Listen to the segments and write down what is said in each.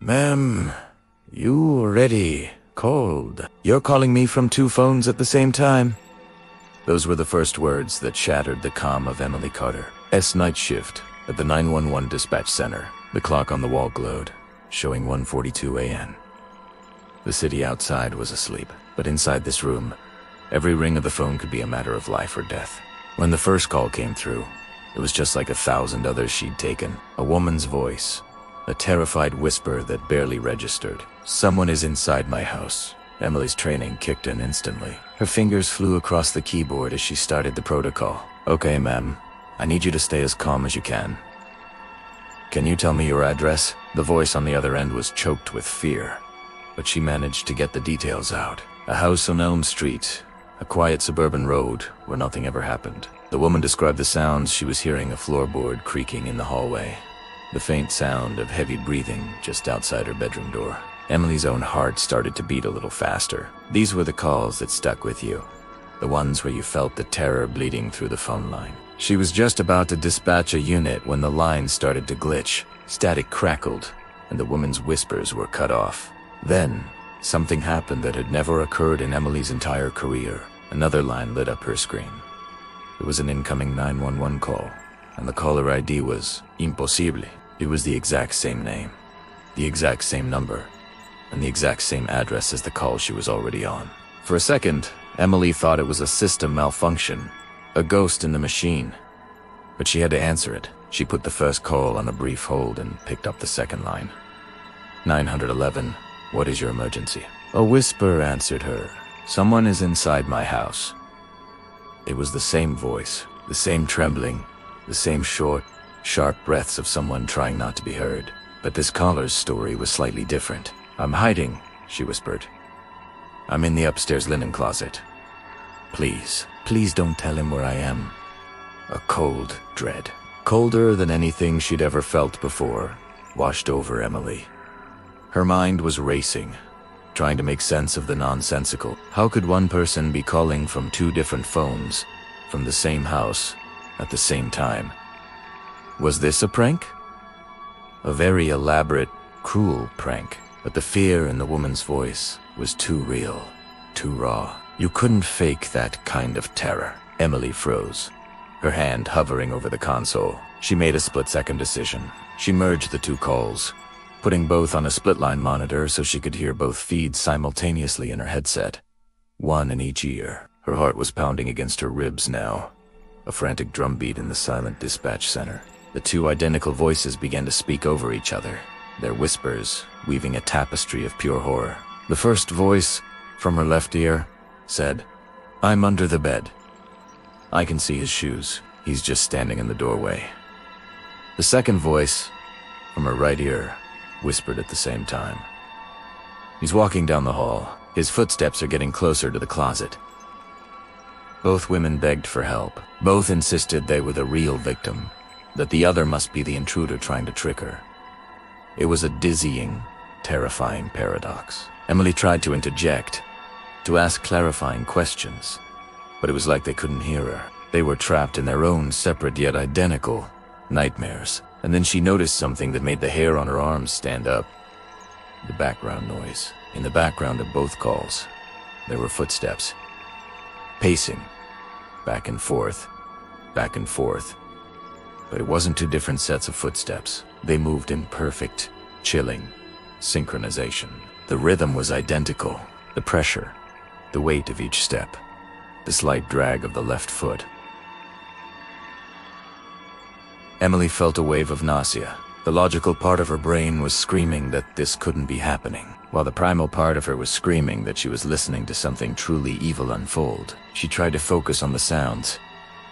Ma'am, you already called. You're calling me from two phones at the same time? Those were the first words that shattered the calm of Emily Carter. Night shift at the 911 dispatch center. The clock on the wall glowed, showing 1:42 a.m. The city outside was asleep, but inside this room, every ring of the phone could be a matter of life or death. When the first call came through, it was just like 1,000 others she'd taken. A woman's voice, a terrified whisper that barely registered. Someone is inside my house. Emily's training kicked in instantly. Her fingers flew across the keyboard as she started the protocol. Okay, ma'am. I need you to stay as calm as you can. Can you tell me your address? The voice on the other end was choked with fear, but she managed to get the details out. A house on Elm Street, a quiet suburban road where nothing ever happened. The woman described the sounds she was hearing, a floorboard creaking in the hallway, the faint sound of heavy breathing just outside her bedroom door. Emily's own heart started to beat a little faster. These were the calls that stuck with you, the ones where you felt the terror bleeding through the phone line. She was just about to dispatch a unit when the line started to glitch. Static crackled, and the woman's whispers were cut off. Then, something happened that had never occurred in Emily's entire career. Another line lit up her screen. It was an incoming 911 call, and the caller ID was Imposible. It was the exact same name, the exact same number, and the exact same address as the call she was already on. For a second, Emily thought it was a system malfunction, a ghost in the machine. But she had to answer it. She put the first call on a brief hold and picked up the second line. 911, what is your emergency? A whisper answered her. Someone is inside my house. It was the same voice, the same trembling, the same short, sharp breaths of someone trying not to be heard. But this caller's story was slightly different. I'm hiding, she whispered. I'm in the upstairs linen closet. Please, please don't tell him where I am. A cold dread, colder than anything she'd ever felt before, washed over Emily. Her mind was racing, trying to make sense of the nonsensical. How could one person be calling from two different phones, from the same house, at the same time? Was this a prank? A very elaborate, cruel prank. But the fear in the woman's voice was too real, too raw. You couldn't fake that kind of terror. Emily froze, her hand hovering over the console. She made a split-second decision. She merged the two calls, putting both on a split-line monitor so she could hear both feeds simultaneously in her headset, one in each ear. Her heart was pounding against her ribs now, a frantic drumbeat in the silent dispatch center. The two identical voices began to speak over each other, their whispers weaving a tapestry of pure horror. The first voice, from her left ear, said, I'm under the bed. I can see his shoes. He's just standing in the doorway. The second voice, from her right ear, whispered at the same time. He's walking down the hall. His footsteps are getting closer to the closet. Both women begged for help. Both insisted they were the real victim, that the other must be the intruder trying to trick her. It was a dizzying, terrifying paradox. Emily tried to interject, to ask clarifying questions, but it was like they couldn't hear her. They were trapped in their own separate yet identical nightmares. And then she noticed something that made the hair on her arms stand up. The background noise. In the background of both calls, there were footsteps, pacing, back and forth, back and forth. But it wasn't two different sets of footsteps. They moved in perfect, chilling synchronization. The rhythm was identical. The pressure, the weight of each step, the slight drag of the left foot. Emily felt a wave of nausea. The logical part of her brain was screaming that this couldn't be happening, while the primal part of her was screaming that she was listening to something truly evil unfold. She tried to focus on the sounds,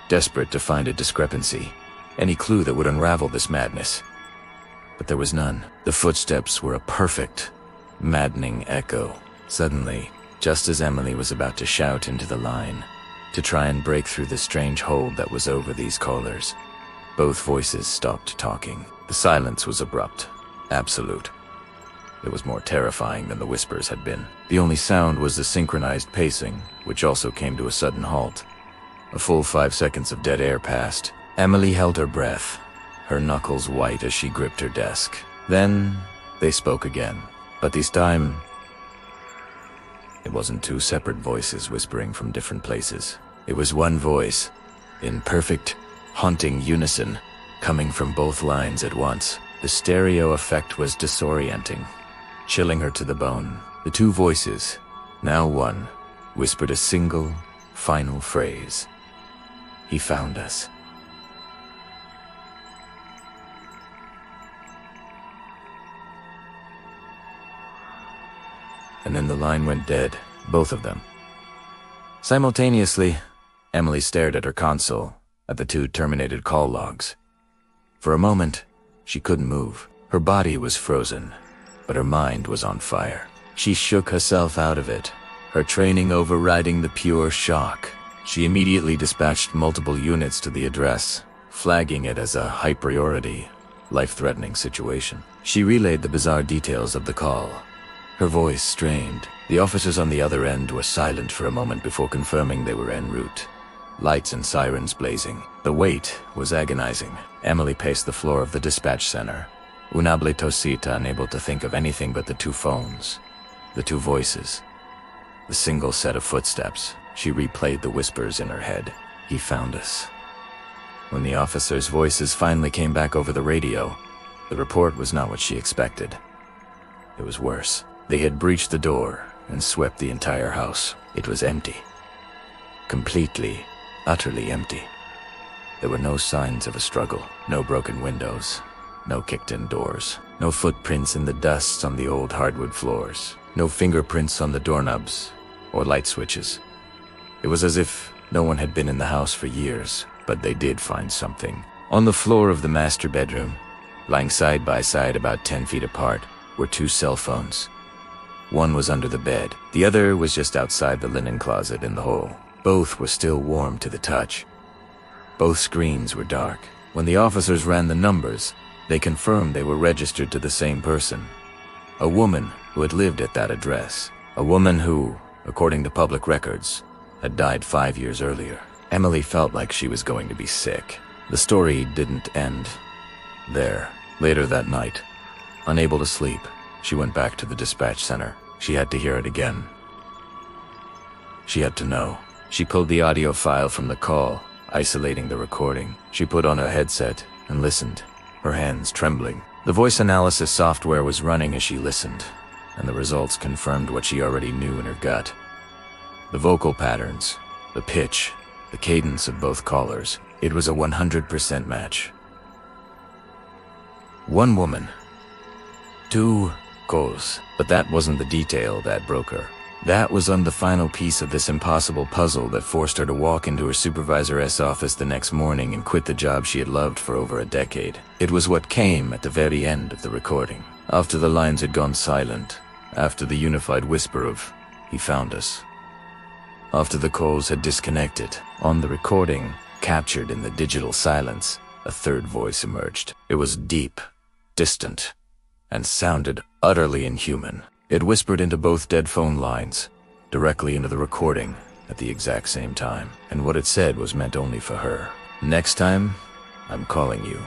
desperate to find a discrepancy, any clue that would unravel this madness. But there was none. The footsteps were a perfect, maddening echo. Suddenly, just as Emily was about to shout into the line, to try and break through the strange hold that was over these callers, both voices stopped talking. The silence was abrupt, absolute. It was more terrifying than the whispers had been. The only sound was the synchronized pacing, which also came to a sudden halt. A full 5 seconds of dead air passed. Emily held her breath, her knuckles white as she gripped her desk. Then, They spoke again, but this time, it wasn't two separate voices whispering from different places. It was one voice, in perfect, haunting unison, coming from both lines at once. The stereo effect was disorienting, chilling her to the bone. The two voices, now one, whispered a single, final phrase. He found us. And then the line went dead, both of them. Simultaneously, Emily stared at her console, at the two terminated call logs. For a moment, she couldn't move. Her body was frozen, but her mind was on fire. She shook herself out of it, her training overriding the pure shock. She immediately dispatched multiple units to the address, flagging it as a high priority, life-threatening situation. She relayed the bizarre details of the call. Her voice strained. The officers on the other end were silent for a moment before confirming they were en route. Lights and sirens blazing. The wait was agonizing. Emily paced the floor of the dispatch center, unable to think of anything but the two phones, the two voices, the single set of footsteps. She replayed the whispers in her head. He found us. When the officers' voices finally came back over the radio, the report was not what she expected. It was worse. They had breached the door and swept the entire house. It was empty. Completely, utterly empty. There were no signs of a struggle, no broken windows, no kicked-in doors, no footprints in the dust on the old hardwood floors, no fingerprints on the doorknobs or light switches. It was as if no one had been in the house for years, but they did find something. On the floor of the master bedroom, lying side by side about 10 feet apart, were two cell phones. One was under the bed. The other was just outside the linen closet in the hall. Both were still warm to the touch. Both screens were dark. When the officers ran the numbers, they confirmed they were registered to the same person. A woman who had lived at that address. A woman who, according to public records, had died 5 years earlier. Emily felt like she was going to be sick. The story didn't end there. Later that night, unable to sleep, she went back to the dispatch center. She had to hear it again. She had to know. She pulled the audio file from the call, isolating the recording. She put on her headset and listened, her hands trembling. The voice analysis software was running as she listened, and the results confirmed what she already knew in her gut. The vocal patterns, the pitch, the cadence of both callers. It was a 100% match. One woman, two calls, but that wasn't the detail that broke her. That was on the final piece of this impossible puzzle that forced her to walk into her supervisor's office the next morning and quit the job she had loved for over a decade. It was what came at the very end of the recording, after the lines had gone silent, after the unified whisper of, "He found us." After the calls had disconnected, on the recording, captured in the digital silence, a third voice emerged. It was deep, distant, and sounded utterly inhuman. It whispered into both dead phone lines, directly into the recording, at the exact same time. And what it said was meant only for her. "Next time, I'm calling you."